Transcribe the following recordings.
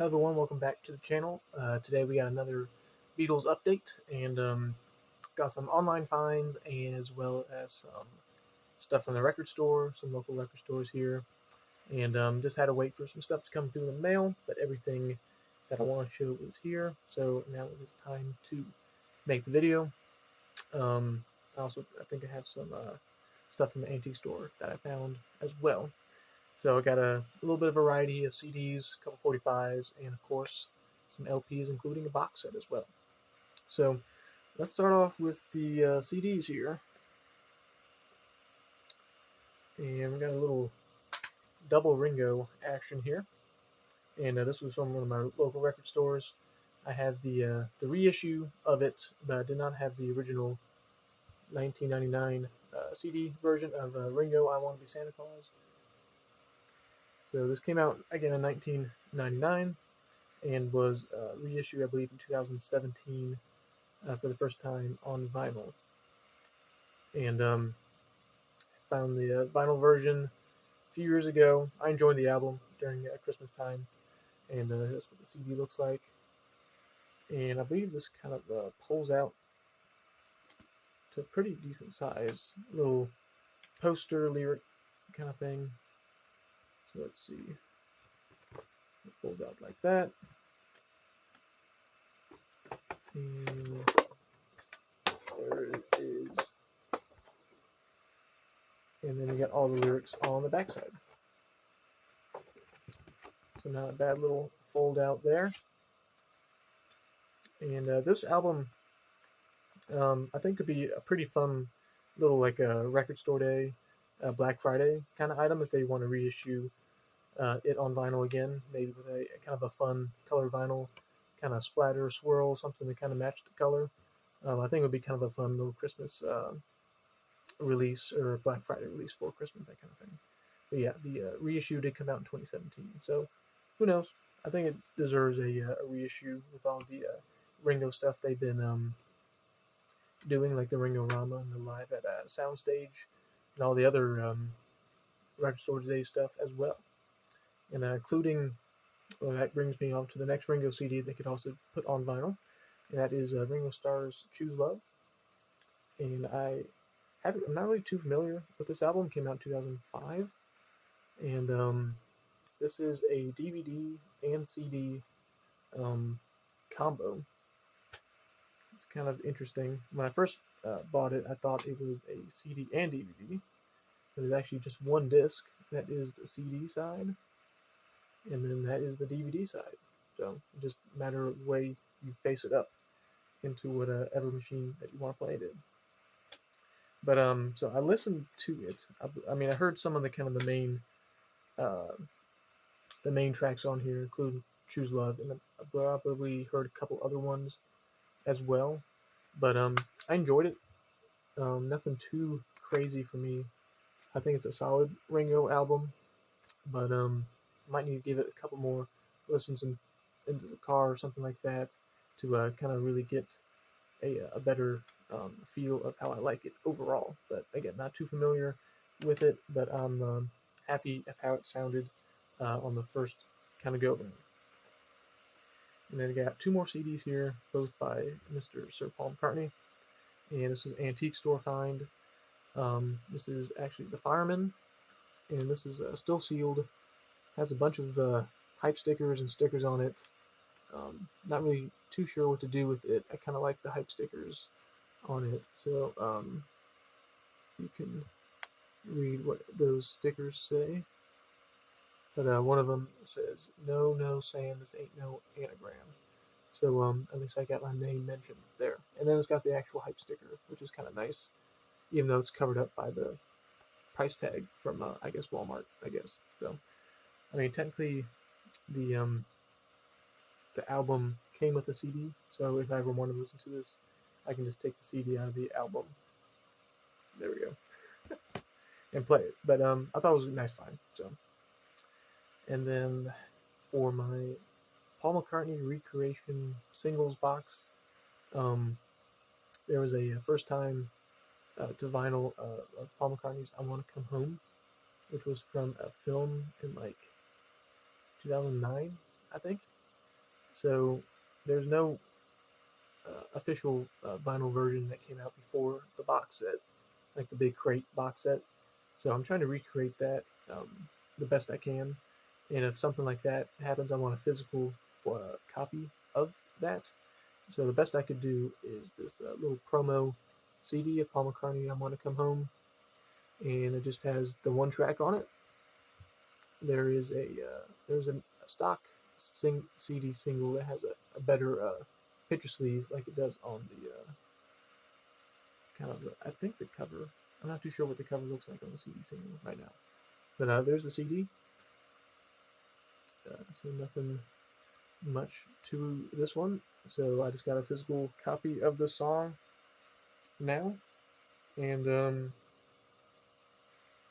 Hello everyone, welcome back to the channel. Today we got another Beatles update and got some online finds as well as some stuff from the record store, some local record stores here, and just had to wait for some stuff to come through the mail, but everything that I want to show is here, so now it is time to make the video. I think I have some stuff from the antique store that I found as well. So I got a little bit of variety of CDs, a couple 45s, and of course some LPs, including a box set as well. So let's start off with the CDs here. And we got a little double Ringo action here. And this was from one of my local record stores. I have the reissue of it, but I did not have the original 1999 CD version of Ringo I Want to Be Santa Claus. So this came out again in 1999 and was reissued, I believe, in 2017 for the first time on vinyl. And found the vinyl version a few years ago. I enjoyed the album during Christmas time, and that's what the CD looks like. And I believe this kind of pulls out to a pretty decent size, little poster lyric kind of thing. So let's see. It folds out like that. And there it is. And then we got all the lyrics on the backside. So not a bad little fold out there. And this album, I think, could be a pretty fun little like a record store day, Black Friday kind of item if they want to reissue it on vinyl again, maybe with a kind of a fun color vinyl, kind of splatter swirl, something to kind of match the color. I think it would be kind of a fun little Christmas release or Black Friday release for Christmas, that kind of thing. But yeah, the reissue did come out in 2017, so who knows? I think it deserves a reissue with all the Ringo stuff they've been doing, like the Ringo Rama and the Live at Soundstage, and all the other record store day stuff as well. And including, well, that brings me on to the next Ringo CD they could also put on vinyl, and that is Ringo Starr's Choose Love. And I'm not really too familiar with this album. It came out in 2005, and this is a DVD and CD combo. It's kind of interesting. When I first bought it, I thought it was a CD and DVD. But it's actually just one disc. That is the CD side, and then that is the DVD side. So it just a matter of the way you face it up into whatever machine that you want to play it in. But so I listened to it. I mean, I heard some of the kind of the main tracks on here, including Choose Love, and I probably heard a couple other ones as well. But I enjoyed it. Nothing too crazy for me. I think it's a solid Ringo album, but might need to give it a couple more listens into the car or something like that to kind of really get a better feel of how I like it overall. But again, not too familiar with it, but I'm happy of how it sounded on the first kind of go around. And then I got two more CDs here, both by Mr. Sir Paul McCartney. And this is Antique Store Find. This is actually The Fireman, and this is still sealed. Has a bunch of hype stickers and stickers on it. Not really too sure what to do with it. I kind of like the hype stickers on it, so you can read what those stickers say. But one of them says, "No, no, Sam, this ain't no anagram." So at least I got my name mentioned there. And then it's got the actual hype sticker, which is kind of nice, even though it's covered up by the price tag from I guess Walmart. I guess so. I mean, technically, the album came with a CD, so if I ever want to listen to this, I can just take the CD out of the album. There we go, and play it. But I thought it was a nice find. So, and then for my Paul McCartney recreation singles box, there was a first time to vinyl of Paul McCartney's "I Want to Come Home," which was from a film in like 2009, I think. So there's no official vinyl version that came out before the box set, like the big crate box set. So I'm trying to recreate that the best I can. And if something like that happens, I want a physical copy of that. So the best I could do is this little promo CD of Paul McCartney, "I Want to Come Home," and it just has the one track on it. There's a stock CD single that has a better picture sleeve, like it does on the I think the cover. I'm not too sure what the cover looks like on the CD single right now, but there's the CD. So nothing much to this one. So I just got a physical copy of the song now, and the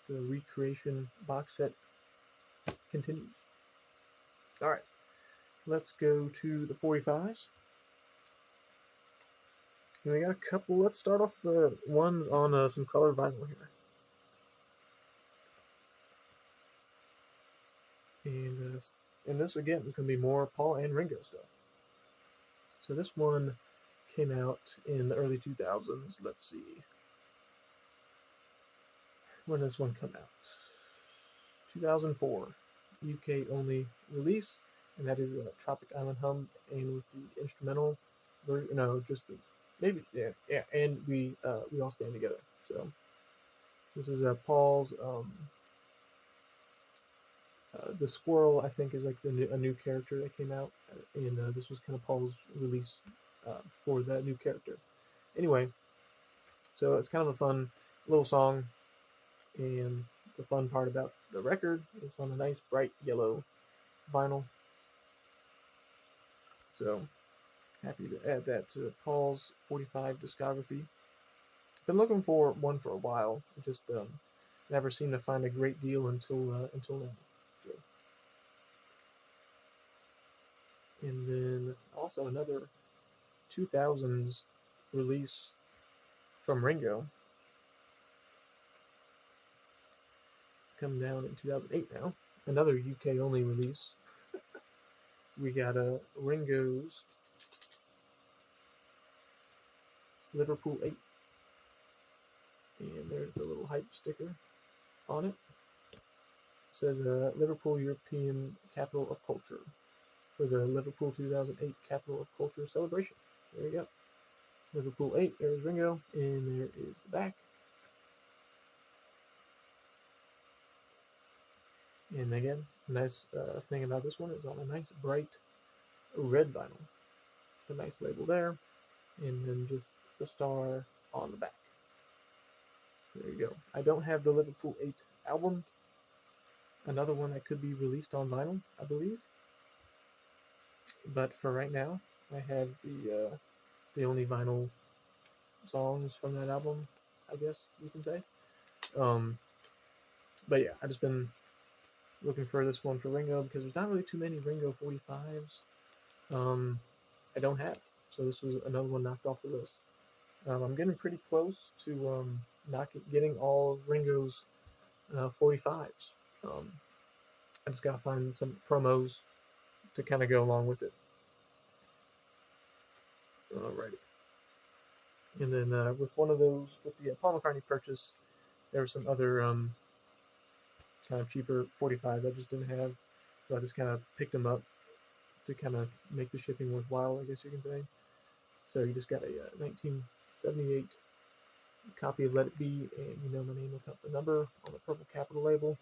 recreation box set continues. All right, let's go to the 45s. And we got a couple. Let's start off the ones on some colored vinyl here. And this again is going to be more Paul and Ringo stuff. So this one came out in the early 2000s. Let's see. When does this one come out? 2004. UK only release, and that is Tropic Island Hum, and with the instrumental version, no, just the, maybe, yeah, and we all stand together. So this is Paul's, the squirrel, I think, is like a new character that came out, and this was kind of Paul's release for that new character. Anyway, so it's kind of a fun little song, and the fun part about the record is on a nice bright yellow vinyl. So happy to add that to Paul's 45 discography. Been looking for one for a while. Just never seemed to find a great deal until now. So. And then also another 2000s release from Ringo. Come down in 2008 now. Another UK only release. We got Ringo's Liverpool 8. And there's the little hype sticker on it. It says Liverpool European Capital of Culture for the Liverpool 2008 Capital of Culture celebration. There you go. Liverpool 8, there's Ringo, and there is the back. And again, nice thing about this one is on a nice bright red vinyl. The nice label there, and then just the star on the back. So there you go. I don't have the Liverpool 8 album. Another one that could be released on vinyl, I believe. But for right now, I have the only vinyl songs from that album, I guess you can say. But yeah, I've just been looking for this one for Ringo because there's not really too many Ringo 45s I don't have. So this was another one knocked off the list. I'm getting pretty close to getting all of Ringo's 45s. I just gotta find some promos to kind of go along with it. Alrighty. And then with one of those, with the Paul McCartney purchase, there were some other kind of cheaper 45s I just didn't have. So I just kind of picked them up to kind of make the shipping worthwhile, I guess you can say. So you just got a 1978 copy of Let It Be, and you know my name without the number on the purple capital label.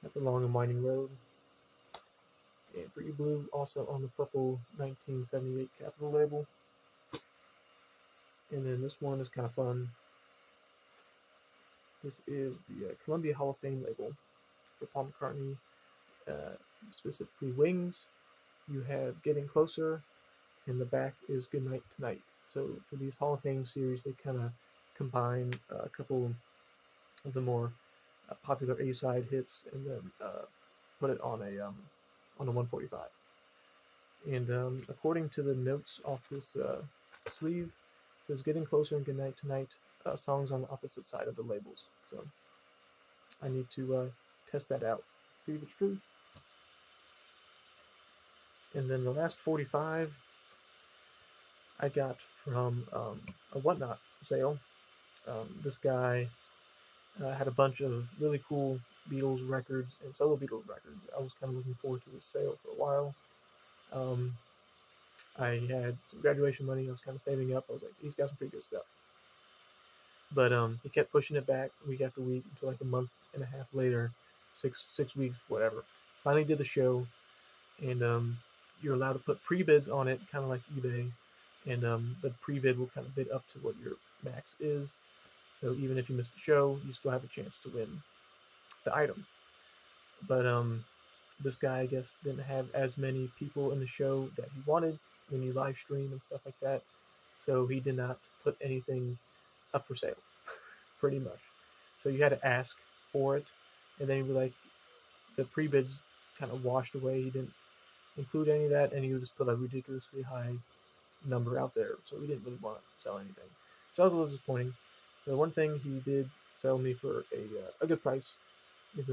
At the Long and Winding Road. And For You Blue, also on the purple 1978 capital label. And then this one is kind of fun. This is the Columbia Hall of Fame label for Paul McCartney, specifically Wings. You have Getting Closer, and the back is Goodnight Tonight. So for these Hall of Fame series, they kind of combine a couple of the more popular A-side hits and then put it on a 145. And according to the notes off this sleeve, it says Getting Closer and Goodnight Tonight, songs on the opposite side of the labels. So I need to test that out, see if it's true. And then the last 45 I got from a Whatnot sale. This guy had a bunch of really cool Beatles records and solo Beatles records. I was kind of looking forward to this sale for a while. Um, I had some graduation money. I was kind of saving up. I was like, he's got some pretty good stuff. But he kept pushing it back week after week until like a month and a half later, six weeks, whatever. Finally did the show, and you're allowed to put pre-bids on it, kind of like eBay, and the pre-bid will kind of bid up to what your max is. So even if you miss the show, you still have a chance to win the item. But this guy, I guess, didn't have as many people in the show that he wanted when you live stream and stuff like that. So he did not put anything up for sale, pretty much. So you had to ask for it, and then he'd be like, the pre-bids kind of washed away. He didn't include any of that, and he would just put a ridiculously high number out there. So we didn't really want to sell anything. So that was a little disappointing. The one thing he did sell me for a good price is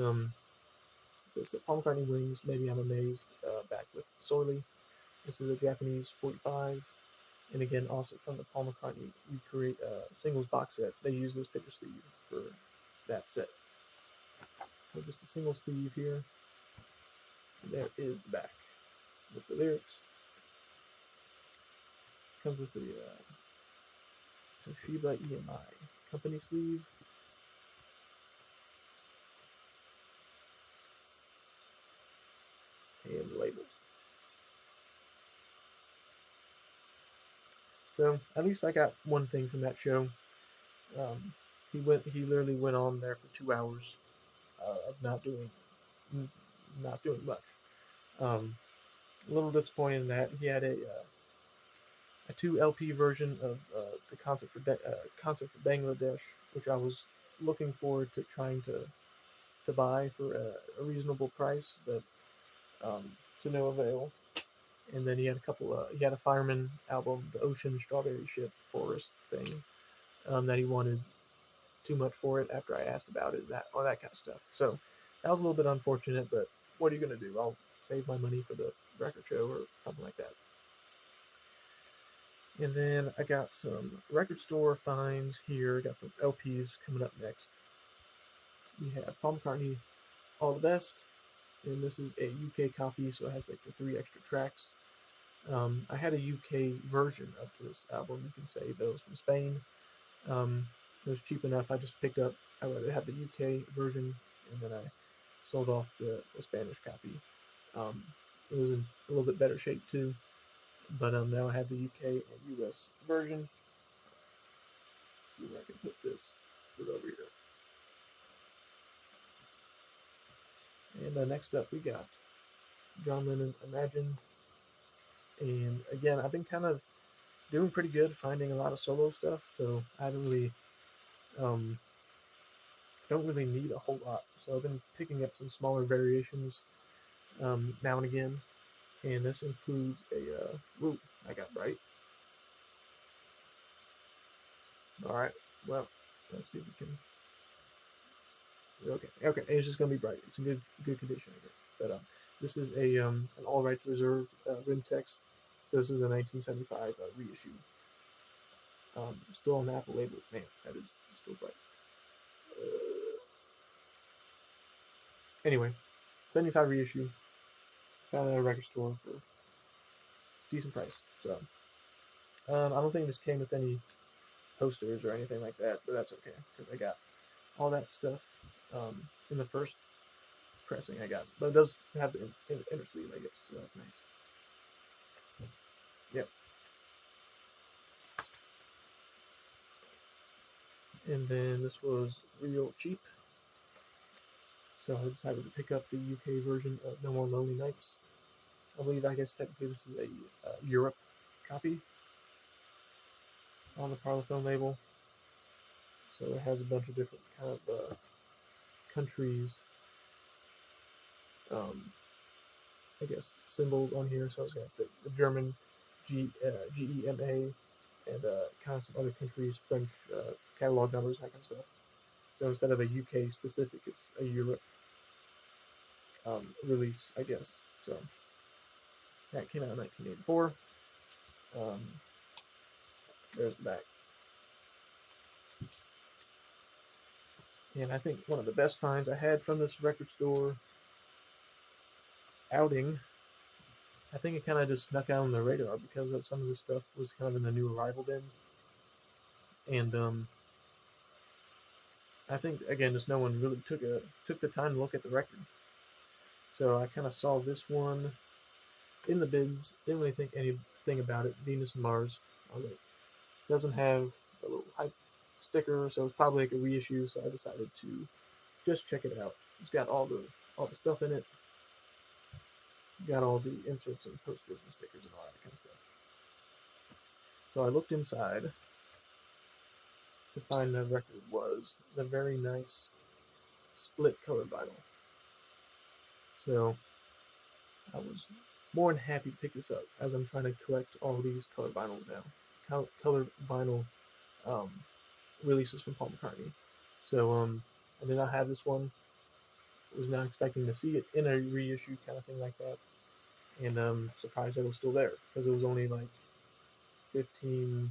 this Paul McCartney wings. Maybe I'm amazed. Back with Sorley. This is a Japanese 45. And again, also from the Paul McCartney Recreate singles box set. They use this picture sleeve for that set. So just a single sleeve here. And there is the back with the lyrics. Comes with the Toshiba EMI company sleeve. And the labels. So at least I got one thing from that show. He literally went on there for 2 hours of not doing much. A little disappointed in that he had a 2 LP version of the concert for Bangladesh, which I was looking forward to trying to buy for a reasonable price, but to no avail. And then he had a couple. He had a Fireman album, the Ocean Strawberry Ship Forest thing, that he wanted too much for it after I asked about it, all that kind of stuff. So that was a little bit unfortunate, but what are you gonna do? I'll save my money for the record show or something like that. And then I got some record store finds here. Got some LPs coming up next. We have Paul McCartney, All the Best, and this is a UK copy, so it has like the 3 extra tracks. I had a UK version of this album. You can say those from Spain. It was cheap enough. I just picked up. I had the UK version, and then I sold off the Spanish copy. It was in a little bit better shape too, but now I have the UK and US version. Let's see where I can put this. Put it over here. And next up, we got John Lennon, Imagine. And again, I've been kind of doing pretty good finding a lot of solo stuff, so I haven't really don't really need a whole lot. So I've been picking up some smaller variations now and again, and this includes a whoa, I got bright. All right, well, let's see if we can. Okay, it's just gonna be bright. It's in good condition, I guess. But this is an all rights reserved rim text. So this is a 1975 reissue. Still on the Apple label. Man, that is still bright. Anyway, 75 reissue. Found it at a record store for a decent price. So I don't think this came with any posters or anything like that, but that's okay because I got all that stuff in the first pressing I got. But it does have the inner sleeve, I guess, so that's nice. Yep. And then this was real cheap. So I decided to pick up the UK version of No More Lonely Nights. I believe, I guess technically this is a Europe copy on the Parlophone label. So it has a bunch of different kind of countries, I guess, symbols on here. So it's got the German GEMA and kind of some other countries, French catalog numbers, that kind of stuff. So instead of a UK specific, it's a Europe release, I guess. So That came out in 1984. There's the back. And I think one of the best finds I had from this record store outing, I think it kind of just snuck out on the radar because of some of this stuff was kind of in the new arrival bin. And I think again, just no one really took the time to look at the record. So I kind of saw this one in the bins. Didn't really think anything about it. Venus and Mars. I was like, doesn't have a little hype sticker, so it's probably like a reissue. So I decided to just check it out. It's got all the stuff in it. Got all the inserts and posters and stickers and all that kind of stuff. So I looked inside to find the record was the very nice split color vinyl. So I was more than happy to pick this up as I'm trying to collect all these color vinyls now. Color vinyl releases from Paul McCartney. So I did not have this one. I was not expecting to see it in a reissue kind of thing like that. And surprised that it was still there because it was only like $15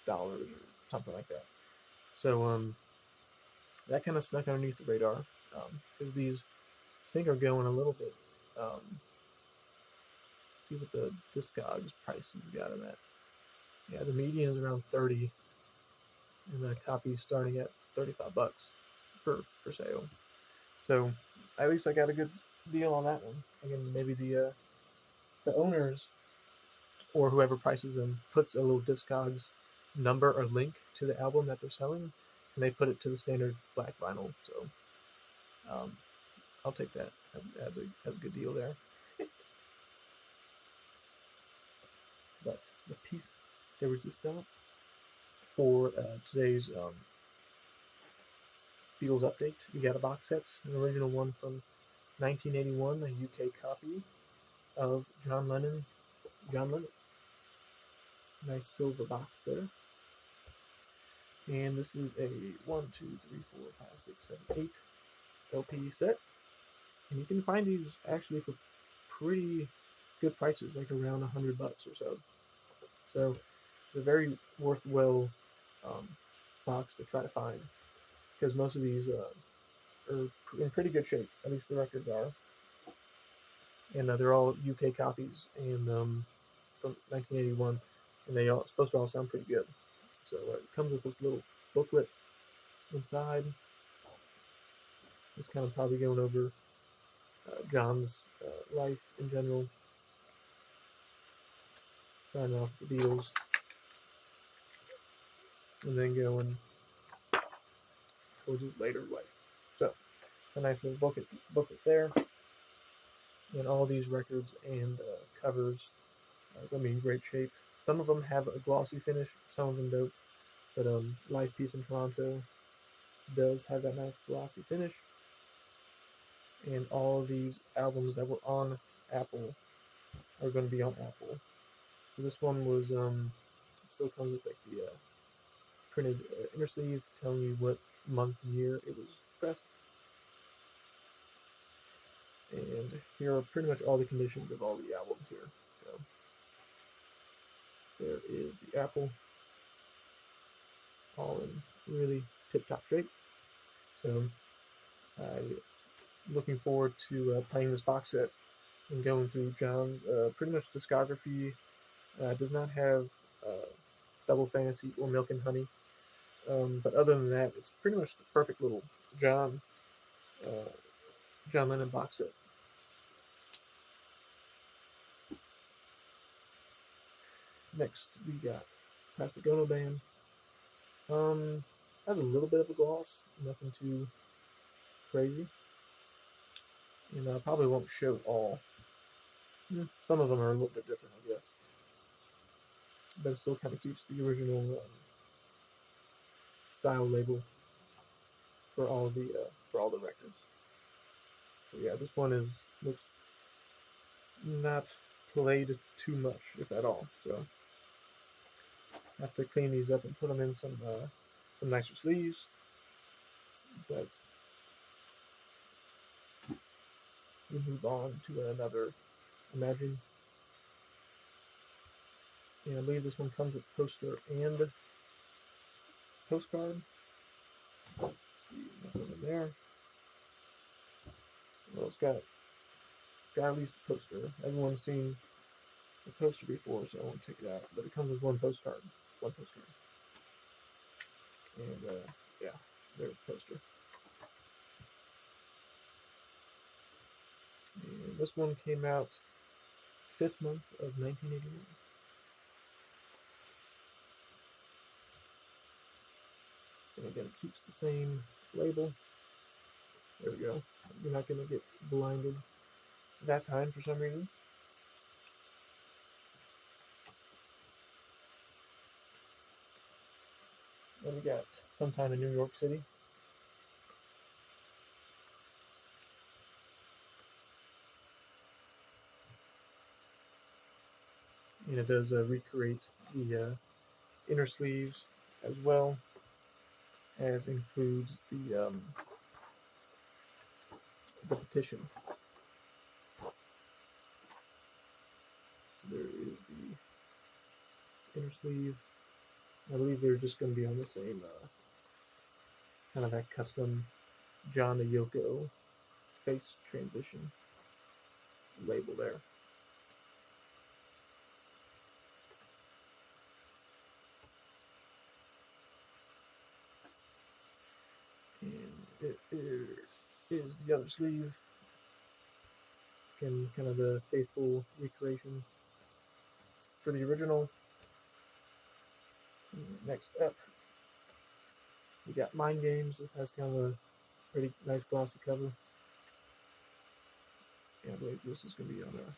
or something like that. So that kind of snuck underneath the radar because these I think are going a little bit. See what the Discogs prices got in that. Yeah, the median is around 30, and the copy starting at $35 for sale. So at least I got a good deal on that one. Again, maybe the owners or whoever prices them puts a little Discogs number or link to the album that they're selling, and they put it to the standard black vinyl. So I'll take that as a good deal there. But the piece de resistance for today's Beatles update, we got a box set, an original one from 1981, a UK copy of John Lennon. Nice silver box there. And this is a 1, 2, 3, 4, 5, 6, 7, 8 LP set. And you can find these actually for pretty good prices, like around $100 or so. So it's a very worthwhile box to try to find because most of these are in pretty good shape. At least the records are, and they're all UK copies and from 1981, and they all supposed to all sound pretty good. So it comes with this little booklet inside. It's kind of probably going over John's life in general, starting off with the Beatles, and then going towards his later life. So a nice little booklet there, and all these records and covers are going to be in great shape. Some of them have a glossy finish, some of them don't. But Live Peace in Toronto does have that nice glossy finish. And all of these albums that were on Apple are going to be on Apple. So this one was, it still comes with like the printed inner sleeve telling you what month and year it was pressed. And here are pretty much all the conditions of all the albums here. So there is the Apple, all in really tip-top shape. So I'm looking forward to playing this box set and going through John's pretty much discography. Does not have Double Fantasy or Milk and Honey, but other than that, it's pretty much the perfect little John Lennon box set. Next, we got Plastic Ono Band. Has a little bit of a gloss, nothing too crazy. And I probably won't show all. Some of them are a little bit different, I guess. But it still kind of keeps the original style label for all the records. So yeah, this one looks not played too much, if at all. So I have to clean these up and put them in some nicer sleeves. But we move on to another imagine. And I believe this one comes with poster and postcard. Nothing in there. Well, it's got at least the poster. Everyone's seen the poster before, so I won't take it out. But it comes with one postcard. And yeah, there's the poster. And this one came out 5th month of 1981. And again, it keeps the same label. There we go. You're not going to get blinded that time for some reason. Then we got Sometime in New York City. And it does recreate the inner sleeves as well as includes the petition. So there is the inner sleeve. I believe they're just going to be on the same kind of that custom John to Yoko face transition label there. And it is the other sleeve. Again, kind of the faithful recreation for the original. Next up, we got Mind Games. This has kind of a pretty nice glossy cover. And I believe this is going to be on a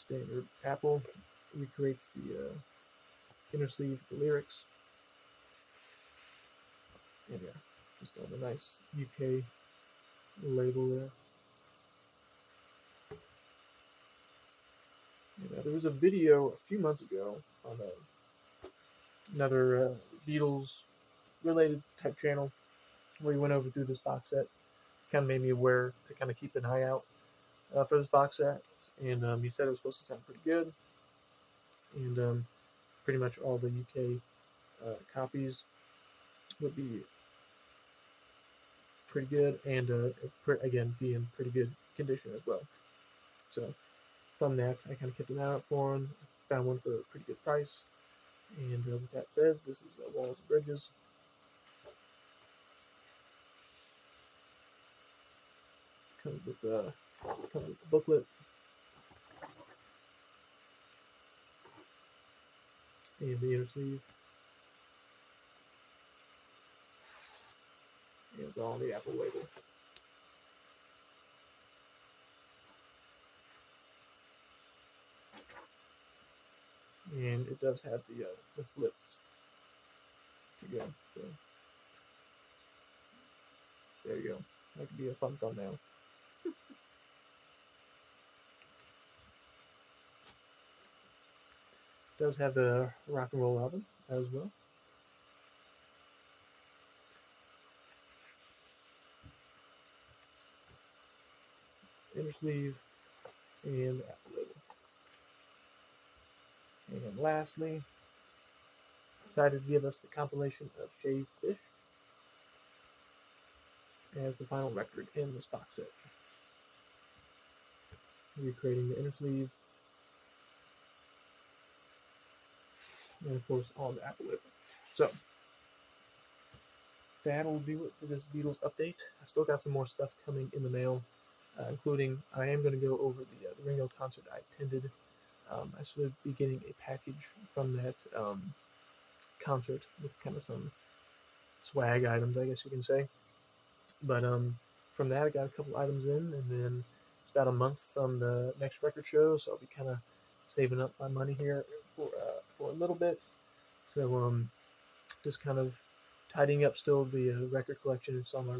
standard Apple. Recreates the inner sleeve with the lyrics. And yeah, just on the nice UK label there. And, there was a video a few months ago on another Beatles related type channel where he went over through this box set. Kind of made me aware to kind of keep an eye out for this box set. And he said it was supposed to sound pretty good. And pretty much all the UK copies would be pretty good, and again, be in pretty good condition as well. So from that, I kind of kept an eye out for him, found one for a pretty good price. And with that said, this is Walls and Bridges. Comes with the booklet and the inner sleeve. And it's all on the Apple label. And it does have the flips to go. So there you go. That could be a fun thumbnail. It does have the rock and roll album as well. Inner sleeve and Apple label. And lastly, decided to give us the compilation of Shaved Fish as the final record in this box set. Recreating the inner sleeve, and of course on the Apple label. So that'll do it for this Beatles update. I still got some more stuff coming in the mail, including I am going to go over the Ringo concert I attended. I should be getting a package from that concert with kind of some swag items, I guess you can say. But from that, I got a couple items in, and then it's about a month from the next record show, so I'll be kind of saving up my money here for a little bit. So just kind of tidying up still the record collection. It's on my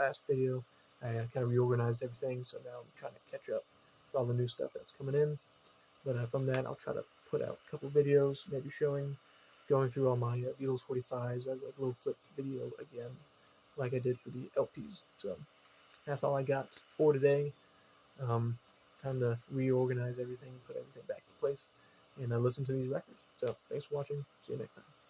last video. I kind of reorganized everything, so now I'm trying to catch up with all the new stuff that's coming in. But from that, I'll try to put out a couple videos, maybe going through all my Beatles 45s as a little flip video again, like I did for the LPs. So that's all I got for today. time to reorganize everything, put everything back in place, and listen to these records. So thanks for watching. See you next time.